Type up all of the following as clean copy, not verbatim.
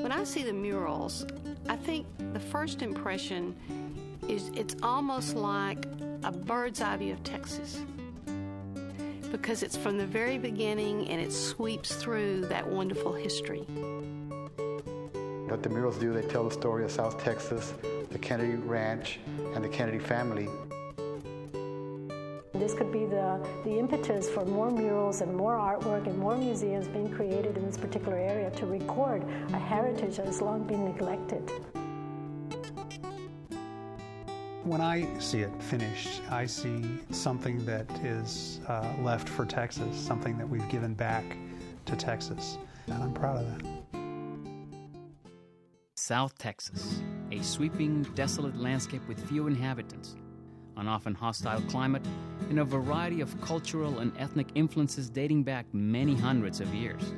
When I see the murals, I think the first impression is it's almost like a bird's eye view of Texas, because it's from the very beginning and it sweeps through that wonderful history. What the murals do, they tell the story of South Texas, the Kennedy Ranch, and the Kennedy family. This could be the impetus for more murals and more artwork and more museums being created in this particular area to record a heritage that has long been neglected. When I see it finished, I see something that is left for Texas, something that we've given back to Texas, and I'm proud of that. South Texas, a sweeping, desolate landscape with few inhabitants, an often hostile climate, and a variety of cultural and ethnic influences dating back many hundreds of years.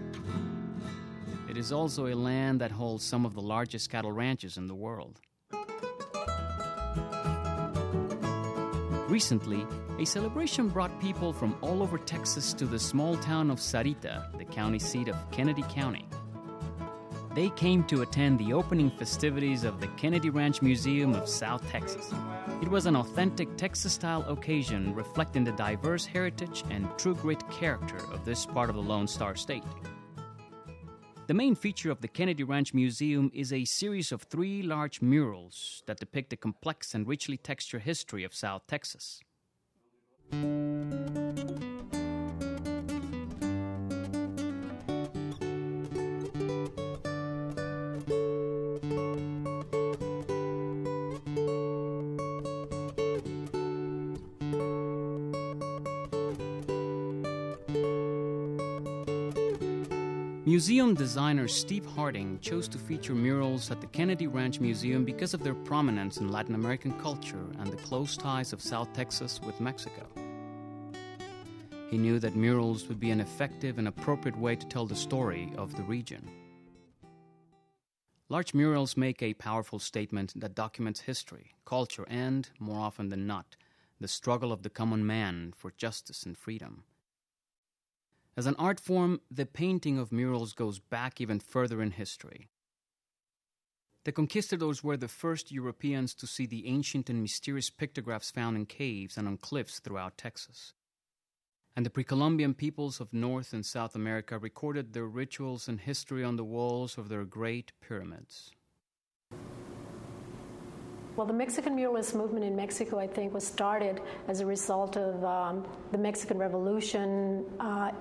It is also a land that holds some of the largest cattle ranches in the world. Recently, a celebration brought people from all over Texas to the small town of Sarita, the county seat of Kennedy County. They came to attend the opening festivities of the Kennedy Ranch Museum of South Texas. It was an authentic Texas-style occasion reflecting the diverse heritage and true grit character of this part of the Lone Star State. The main feature of the Kennedy Ranch Museum is a series of 3 large murals that depict the complex and richly textured history of South Texas. Museum designer Steve Harding chose to feature murals at the Kennedy Ranch Museum because of their prominence in Latin American culture and the close ties of South Texas with Mexico. He knew that murals would be an effective and appropriate way to tell the story of the region. Large murals make a powerful statement that documents history, culture, and, more often than not, the struggle of the common man for justice and freedom. As an art form, the painting of murals goes back even further in history. The conquistadors were the first Europeans to see the ancient and mysterious pictographs found in caves and on cliffs throughout Texas. And the pre-Columbian peoples of North and South America recorded their rituals and history on the walls of their great pyramids. Well, the Mexican muralist movement in Mexico, I think, was started as a result of the Mexican Revolution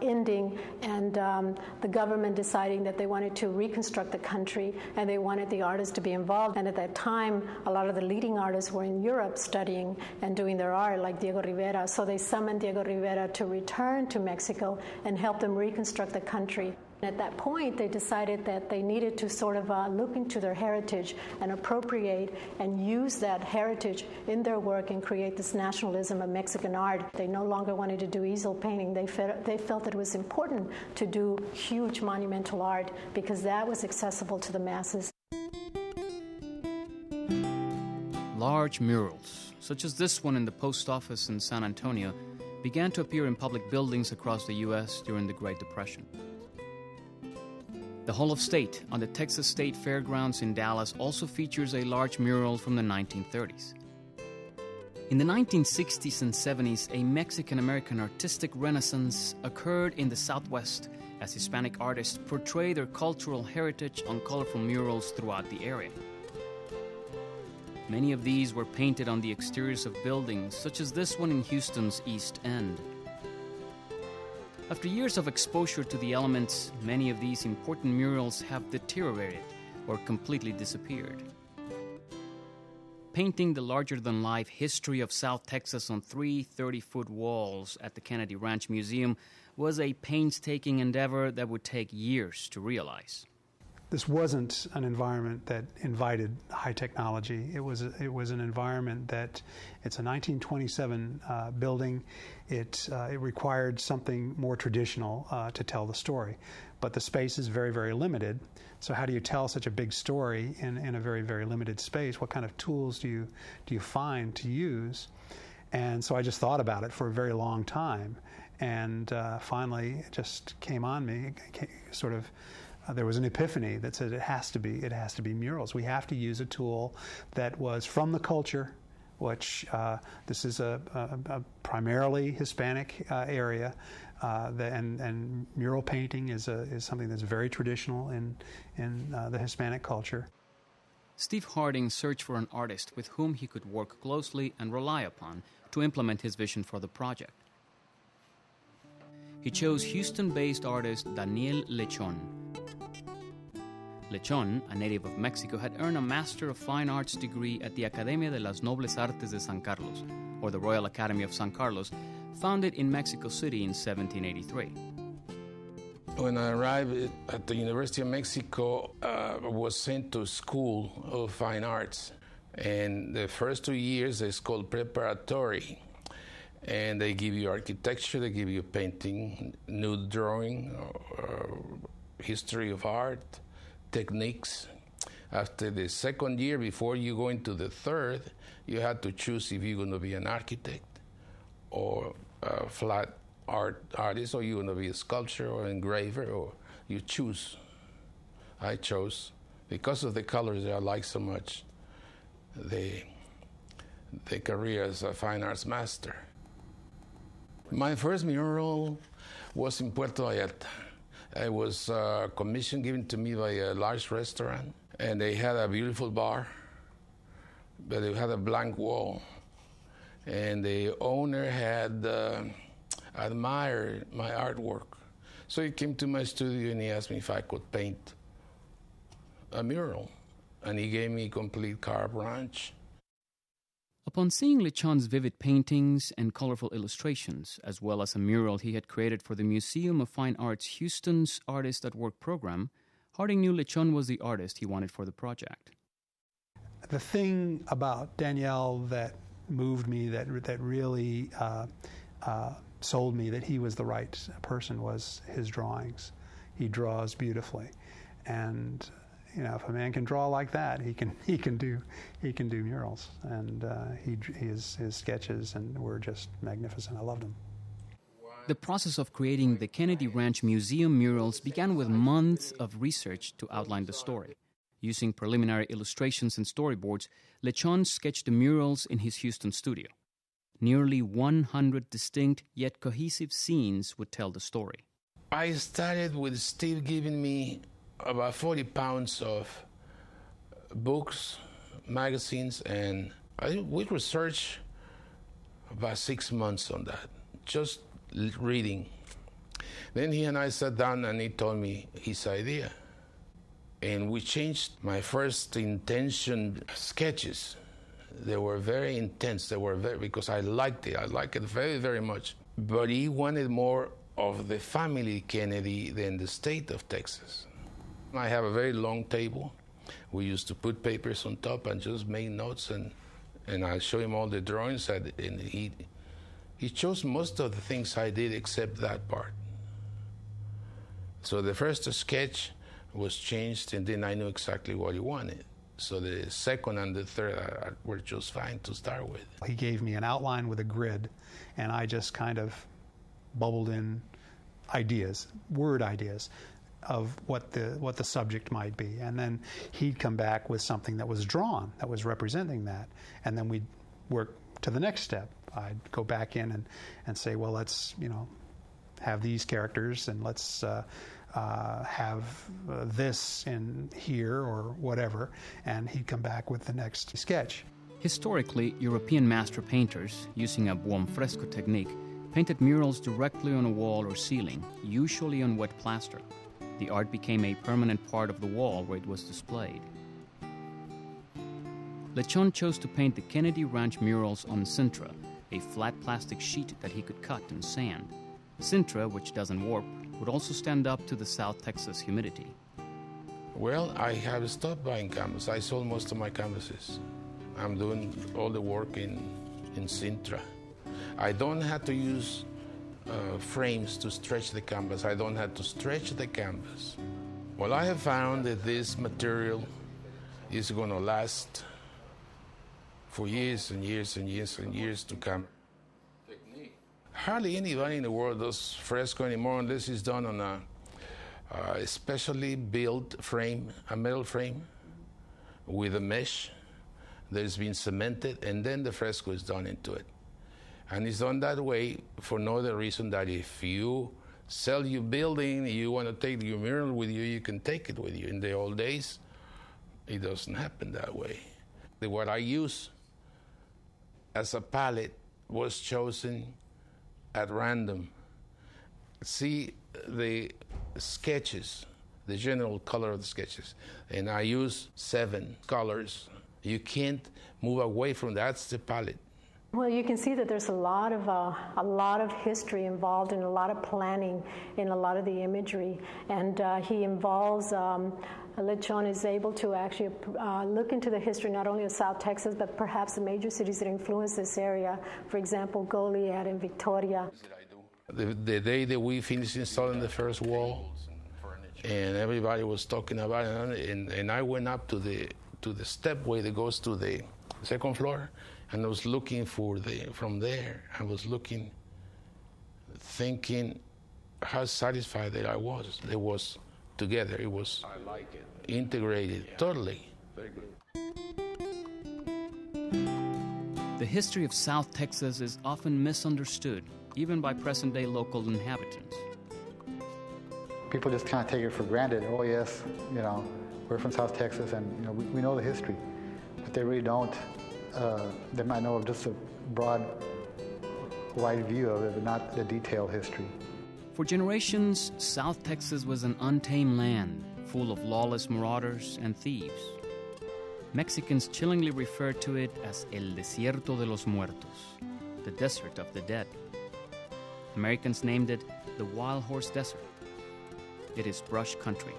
ending and the government deciding that they wanted to reconstruct the country and they wanted the artists to be involved. And at that time, a lot of the leading artists were in Europe studying and doing their art, like Diego Rivera. So they summoned Diego Rivera to return to Mexico and help them reconstruct the country. At that point, they decided that they needed to sort of look into their heritage and appropriate and use that heritage in their work and create this nationalism of Mexican art. They no longer wanted to do easel painting. They felt that it was important to do huge monumental art because that was accessible to the masses. Large murals, such as this one in the post office in San Antonio, began to appear in public buildings across the U.S. during the Great Depression. The Hall of State on the Texas State Fairgrounds in Dallas also features a large mural from the 1930s. In the 1960s and 70s, a Mexican-American artistic renaissance occurred in the Southwest as Hispanic artists portray their cultural heritage on colorful murals throughout the area. Many of these were painted on the exteriors of buildings, such as this one in Houston's East End. After years of exposure to the elements, many of these important murals have deteriorated or completely disappeared. Painting the larger-than-life history of South Texas on 3 30-foot walls at the Kennedy Ranch Museum was a painstaking endeavor that would take years to realize. This wasn't an environment that invited high technology. It was an environment that, it's a 1927 building. It required something more traditional to tell the story. But the space is very, very limited. So how do you tell such a big story in a very, very limited space? What kind of tools do you find to use? And so I just thought about it for a very long time. And finally, it just came on me, sort of there was an epiphany that said it has to be murals. We have to use a tool that was from the culture, which this is a primarily Hispanic area, and mural painting is something that's very traditional in the Hispanic culture. Steve Harding searched for an artist with whom he could work closely and rely upon to implement his vision for the project. He chose Houston-based artist Daniel Lechon. Lechon, a native of Mexico, had earned a Master of Fine Arts degree at the Academia de las Nobles Artes de San Carlos, or the Royal Academy of San Carlos, founded in Mexico City in 1783. When I arrived at the University of Mexico, I was sent to School of Fine Arts. And the first 2 years is called preparatory. And they give you architecture, they give you painting, nude drawing, history of art, techniques. After the second year, before you go into the third, you had to choose if you're going to be an architect or a flat art artist, or you're going to be a sculptor or engraver, or you choose. I chose, because of the colors that I like so much, the career as a fine arts master. My first mural was in Puerto Vallarta. It was a commission given to me by a large restaurant, and they had a beautiful bar, but they had a blank wall. And the owner had admired my artwork. So he came to my studio and he asked me if I could paint a mural. And he gave me complete carte blanche. Upon seeing Lechon's vivid paintings and colorful illustrations, as well as a mural he had created for the Museum of Fine Arts Houston's Artist at Work program, Harding knew Lechon was the artist he wanted for the project. The thing about Daniel that moved me, that really sold me that he was the right person, was his drawings. He draws beautifully, and if a man can draw like that, he can do murals. And his sketches were just magnificent. I loved them. The process of creating the Kennedy Ranch Museum murals began with months of research to outline the story. Using preliminary illustrations and storyboards, Lechon sketched the murals in his Houston studio. Nearly 100 distinct yet cohesive scenes would tell the story. I started with Steve giving me about 40 pounds of books, magazines, and we researched about 6 months on that, just reading. Then he and I sat down and he told me his idea. And we changed my first intention sketches. They were very intense. Because I liked it. I liked it very, very much. But he wanted more of the family Kennedy than the state of Texas. I have a very long table. We used to put papers on top and just make notes, and I show him all the drawings, and he chose most of the things I did except that part. So the first sketch was changed, and then I knew exactly what he wanted. So the second and the third were just fine to start with. He gave me an outline with a grid, and I just kind of bubbled in ideas, word ideas, of what the subject might be. And then he'd come back with something that was drawn, that was representing that. And then we'd work to the next step. I'd go back in and say, well, let's, have these characters, and let's have this in here or whatever, and he'd come back with the next sketch. Historically, European master painters, using a buon fresco technique, painted murals directly on a wall or ceiling, usually on wet plaster. The art became a permanent part of the wall where it was displayed. Lechon chose to paint the Kennedy Ranch murals on Sintra, a flat plastic sheet that he could cut and sand. Sintra, which doesn't warp, would also stand up to the South Texas humidity. Well, I have stopped buying canvas. I sold most of my canvases. I'm doing all the work in Sintra. I don't have to use frames to stretch the canvas. I don't have to stretch the canvas. Well, I have found that this material is going to last for years and years and years and years to come. Hardly anybody in the world does fresco anymore unless it's done on Especially built frame, a metal frame with a mesh that has been cemented, and then the fresco is done into it. And it's done that way for no other reason that if you sell your building, you want to take your mural with you, you can take it with you. In the old days, it doesn't happen that way. What I use as a palette was chosen at random. See the sketches, the general color of the sketches, and I use 7 colors. You can't move away from that. That's the palette. Well, you can see that there's a lot of history involved and a lot of planning in a lot of the imagery, and he involves. Lechon is able to actually look into the history not only of South Texas, but perhaps the major cities that influence this area. For example, Goliad and Victoria. The day that we finished installing the first wall, and everybody was talking about it, and I went up to the stepway that goes to the second floor, and I was looking from there. I was looking, thinking how satisfied that I was. It was together. It was integrated, totally. Very good. The history of South Texas is often misunderstood, even by present-day local inhabitants. People just kind of take it for granted. Oh yes, we're from South Texas, and we know the history, but they really don't. They might know of just a broad, wide view of it, but not the detailed history. For generations, South Texas was an untamed land, full of lawless marauders and thieves. Mexicans chillingly referred to it as El Desierto de los Muertos, the desert of the dead. Americans named it the Wild Horse Desert. It is brush country,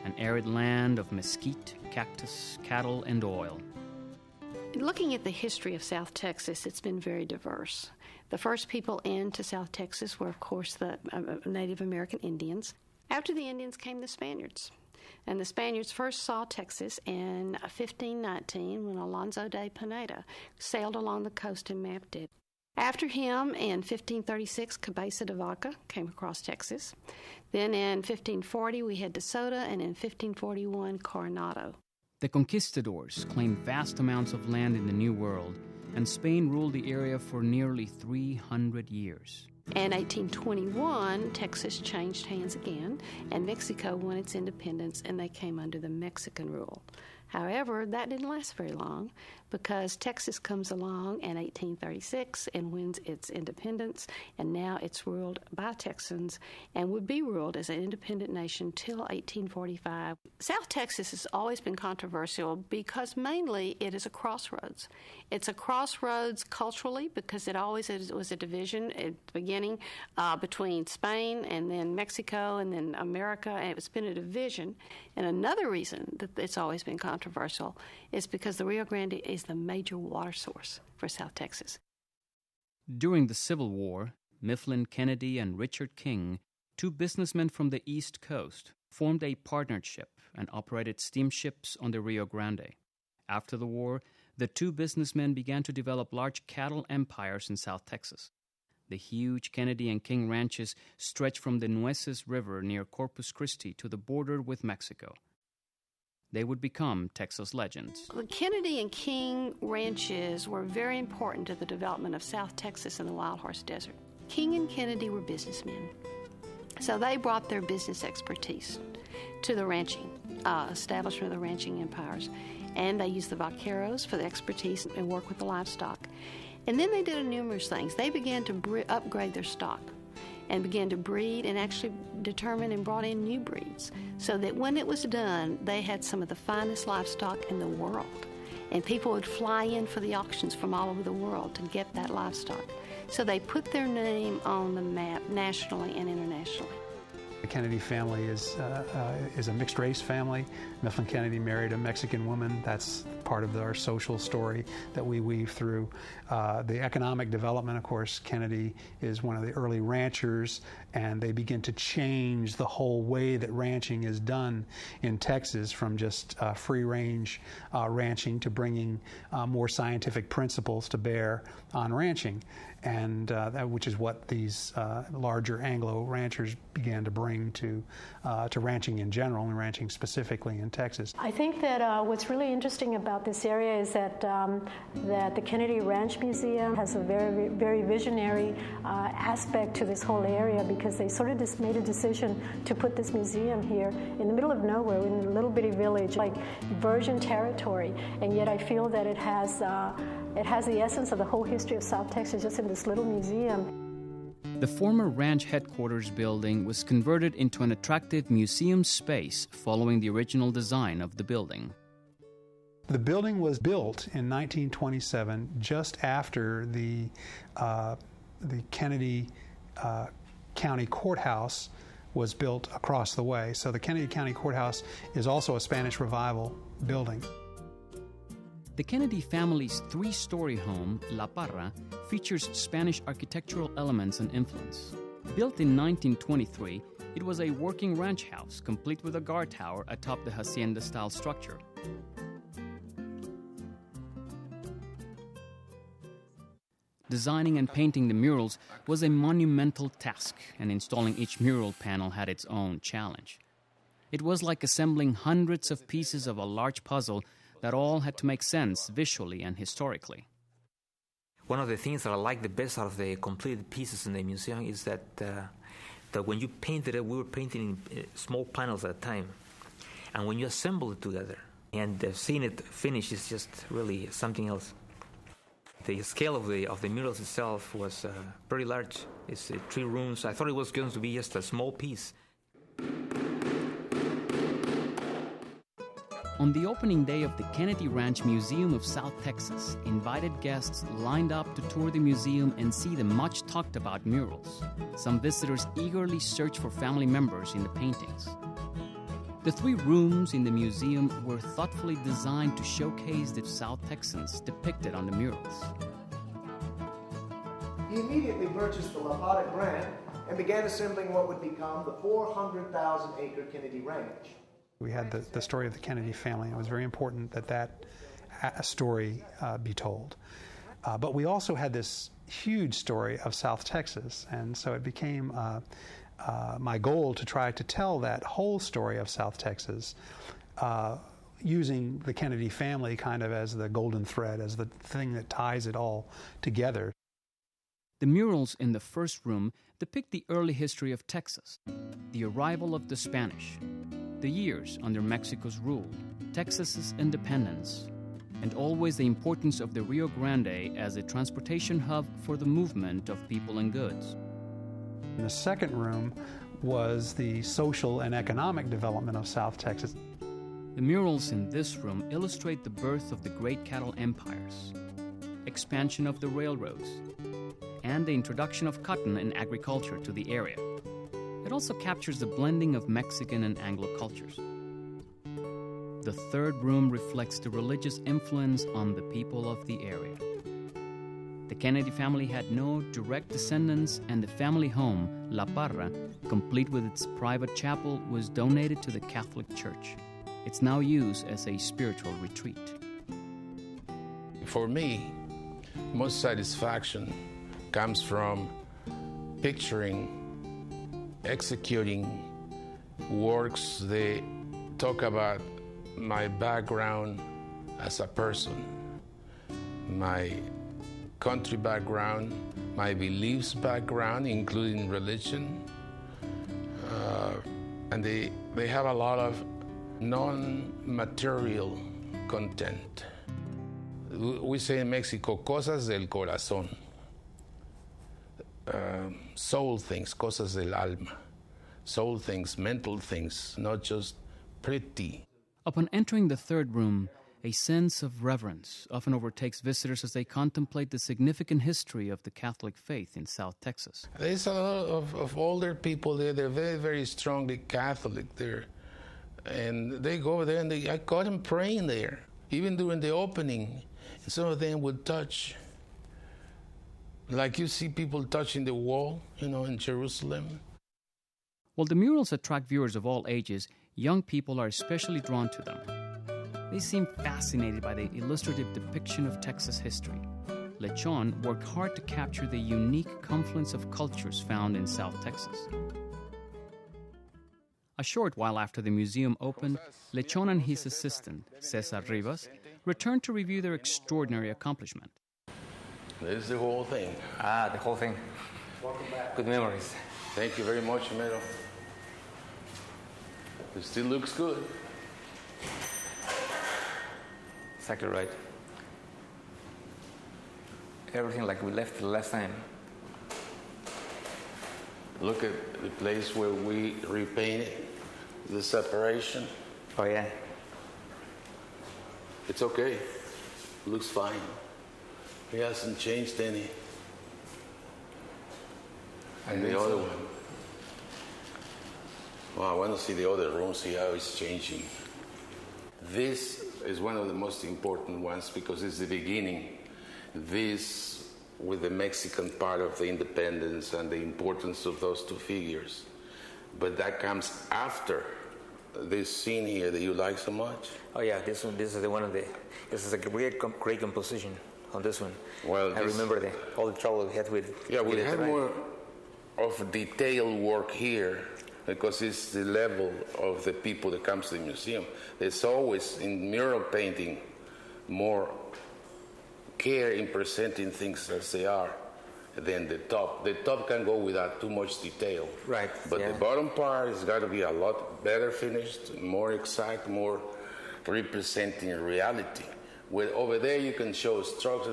an arid land of mesquite, cactus, cattle, and oil. Looking at the history of South Texas, it's been very diverse. The first people into South Texas were, of course, the Native American Indians. After the Indians came the Spaniards. And the Spaniards first saw Texas in 1519 when Alonso de Pineda sailed along the coast and mapped it. After him, in 1536, Cabeza de Vaca came across Texas. Then in 1540, we had DeSoto, and in 1541, Coronado. The conquistadors claimed vast amounts of land in the New World, and Spain ruled the area for nearly 300 years. In 1821, Texas changed hands again, and Mexico won its independence, and they came under the Mexican rule. However, that didn't last very long because Texas comes along in 1836 and wins its independence, and now it's ruled by Texans and would be ruled as an independent nation till 1845. South Texas has always been controversial because mainly it is a crossroads. It's a crossroads culturally because it always was a division at the beginning between Spain and then Mexico and then America, and it's been a division. And another reason that it's always been controversial is because the Rio Grande is the major water source for South Texas. During the Civil War, Mifflin Kennedy and Richard King, two businessmen from the East Coast, formed a partnership and operated steamships on the Rio Grande. After the war, the two businessmen began to develop large cattle empires in South Texas. The huge Kennedy and King ranches stretch from the Nueces River near Corpus Christi to the border with Mexico. They would become Texas legends. The Kennedy and King ranches were very important to the development of South Texas and the Wild Horse Desert. King and Kennedy were businessmen, so they brought their business expertise to the ranching, establishment of the ranching empires, and they used the vaqueros for the expertise and work with the livestock. And then they did numerous things. They began to upgrade their stock and began to breed and actually determine and brought in new breeds so that when it was done, they had some of the finest livestock in the world. And people would fly in for the auctions from all over the world to get that livestock. So they put their name on the map nationally and internationally. The Kennedy family is a mixed-race family. Mifflin Kennedy married a Mexican woman. That's part of our social story that we weave through. The economic development, of course, Kennedy is one of the early ranchers, and they begin to change the whole way that ranching is done in Texas, from just free-range ranching to bringing more scientific principles to bear on ranching, and which is what these larger Anglo ranchers began to bring to ranching in general and ranching specifically in Texas. I think that what's really interesting about this area is that the Kennedy Ranch Museum has a very, very visionary aspect to this whole area, because they sort of just made a decision to put this museum here in the middle of nowhere, in a little bitty village, like virgin territory, and yet I feel that it has the essence of the whole history of South Texas just in this little museum. The former ranch headquarters building was converted into an attractive museum space following the original design of the building. The building was built in 1927, just after the Kennedy County Courthouse was built across the way. So the Kennedy County Courthouse is also a Spanish Revival building. The Kennedy family's three-story home, La Parra, features Spanish architectural elements and influence. Built in 1923, it was a working ranch house, complete with a guard tower atop the hacienda-style structure. Designing and painting the murals was a monumental task, and installing each mural panel had its own challenge. It was like assembling hundreds of pieces of a large puzzle that all had to make sense visually and historically. One of the things that I like the best out of the completed pieces in the museum is that when you painted it, we were painting in small panels at a time. And when you assemble it together, and seeing it finished is just really something else. The scale of the murals itself was pretty large. It's 3 rooms. I thought it was going to be just a small piece. On the opening day of the Kennedy Ranch Museum of South Texas, invited guests lined up to tour the museum and see the much-talked-about murals. Some visitors eagerly searched for family members in the paintings. The 3 rooms in the museum were thoughtfully designed to showcase the South Texans depicted on the murals. He immediately purchased the La Parra grant and began assembling what would become the 400,000-acre Kennedy Ranch. We had the story of the Kennedy family, and it was very important that story be told. But we also had this huge story of South Texas, and so it became my goal to try to tell that whole story of South Texas using the Kennedy family kind of as the golden thread, as the thing that ties it all together. The murals in the first room depict the early history of Texas, the arrival of the Spanish, the years under Mexico's rule, Texas's independence, and always the importance of the Rio Grande as a transportation hub for the movement of people and goods. In the second room was the social and economic development of South Texas. The murals in this room illustrate the birth of the great cattle empires, expansion of the railroads, and the introduction of cotton and agriculture to the area. It also captures the blending of Mexican and Anglo cultures. The third room reflects the religious influence on the people of the area. The Kennedy family had no direct descendants, and the family home, La Parra, complete with its private chapel, was donated to the Catholic Church. It's now used as a spiritual retreat. For me, most satisfaction comes from picturing, executing works that talk about my background as a person, my country background, my beliefs background, including religion, and they have a lot of non-material content. We say in Mexico, cosas del corazón. Soul things, cosas del alma. Soul things, mental things, not just pretty. Upon entering the third room, a sense of reverence often overtakes visitors as they contemplate the significant history of the Catholic faith in South Texas. There's a lot of older people there. They're very, very strongly Catholic there. And they go there, and I caught them praying there. even during the opening, some of them would touch, like you see people touching the wall, in Jerusalem. While the murals attract viewers of all ages, young people are especially drawn to them. They seem fascinated by the illustrative depiction of Texas history. Lechon worked hard to capture the unique confluence of cultures found in South Texas. A short while after the museum opened, Lechon and his assistant, Cesar Rivas, returned to review their extraordinary accomplishment. This is the whole thing. The whole thing. Welcome back. Good memories. Thank you very much, Mero. It still looks good. Exactly right. Everything like we left the last time. Look at the place where we repainted the separation. Oh, yeah. It's okay. Looks fine. He hasn't changed any. And the other one. Well, I want to see the other room, see how it's changing. This is one of the most important ones because it's the beginning. This with the Mexican part of the independence and the importance of those two figures. But that comes after this scene here that you like so much. Oh yeah, this is a great composition on this one. Well, I remember all the trouble we had with. Yeah, we had more of detailed work here because it's the level of the people that comes to the museum. There's always in mural painting more care in presenting things as they are than the top. The top can go without too much detail. Right. But yeah. the bottom part has got to be a lot better finished, more exact, more representing reality. Where over there you can show strokes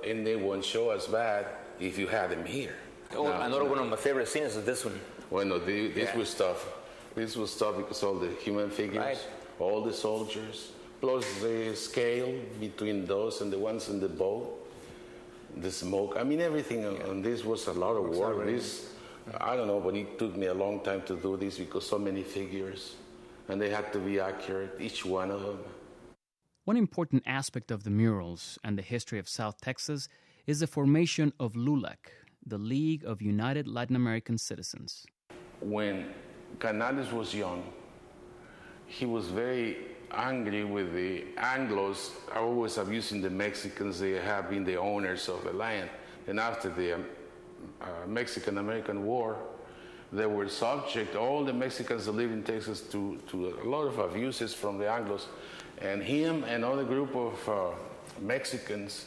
and they won't show as bad if you had them here. Oh, another one of my favorite scenes is this one. Well, no, this was tough. This was tough because all the human figures, right. All the soldiers, plus the scale between those and the ones in the boat, the smoke. I mean, everything on this was a lot of work. I don't know, but it took me a long time to do this because so many figures, and they had to be accurate, each one of them. One important aspect of the murals and the history of South Texas is the formation of LULAC, the League of United Latin American Citizens. When Canales was young, he was very angry with the Anglos, always abusing the Mexicans. They have been the owners of the land. And after the Mexican-American War, they were subject, all the Mexicans that live in Texas, to a lot of abuses from the Anglos. And him and another group of Mexicans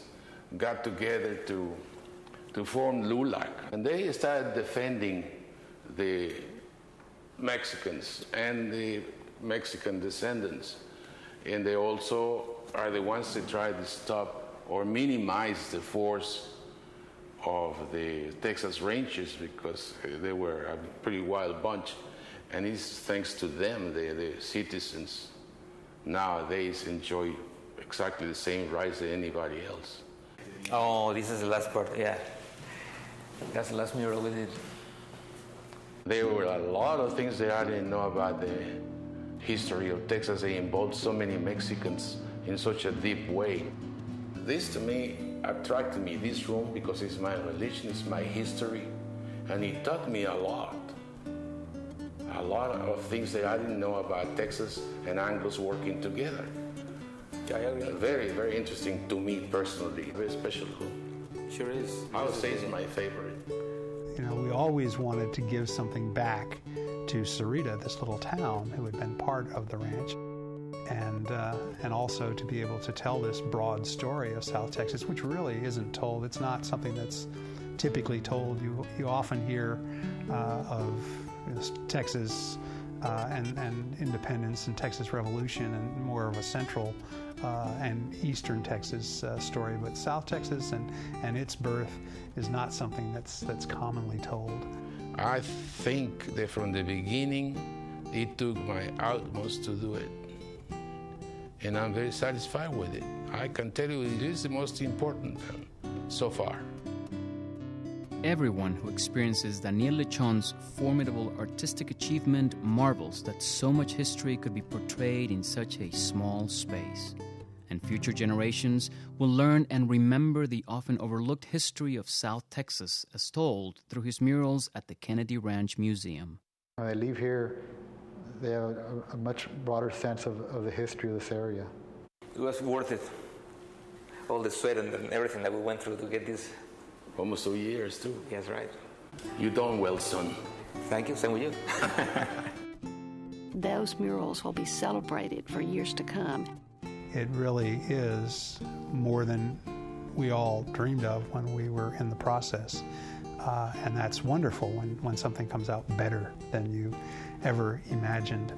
got together to form LULAC. And they started defending the Mexicans and the Mexican descendants. And they also are the ones that try to stop or minimize the force of the Texas Rangers because they were a pretty wild bunch. And it's thanks to them, the citizens nowadays enjoy exactly the same rights as anybody else. Oh, this is the last part, yeah. That's the last mural we did. There were a lot of things that I didn't know about the history of Texas. They involved so many Mexicans in such a deep way. This, to me, attracted me, this room, because it's my religion, it's my history, and it taught me a lot of things that I didn't know about Texas and Anglos working together. Very, very interesting to me personally. Very special room. Sure is. I would say it's my favorite. We always wanted to give something back to Sarita, this little town who had been part of the ranch, and also to be able to tell this broad story of South Texas, which really isn't told. It's not something that's typically told. You often hear of Texas and independence and Texas Revolution and more of a central and eastern Texas story, but South Texas and its birth is not something that's commonly told. I think that from the beginning, it took my utmost to do it. And I'm very satisfied with it. I can tell you it is the most important so far. Everyone who experiences Daniel Lechon's formidable artistic achievement marvels that so much history could be portrayed in such a small space. and future generations will learn and remember the often overlooked history of South Texas as told through his murals at the Kennedy Ranch Museum. When they leave here, they have a much broader sense of the history of this area. It was worth it. All the sweat and everything that we went through to get this. Almost 2 years, too. Yes, right. You done well, son. Thank you. Same with you. Those murals will be celebrated for years to come. It really is more than we all dreamed of when we were in the process. And that's wonderful when something comes out better than you ever imagined.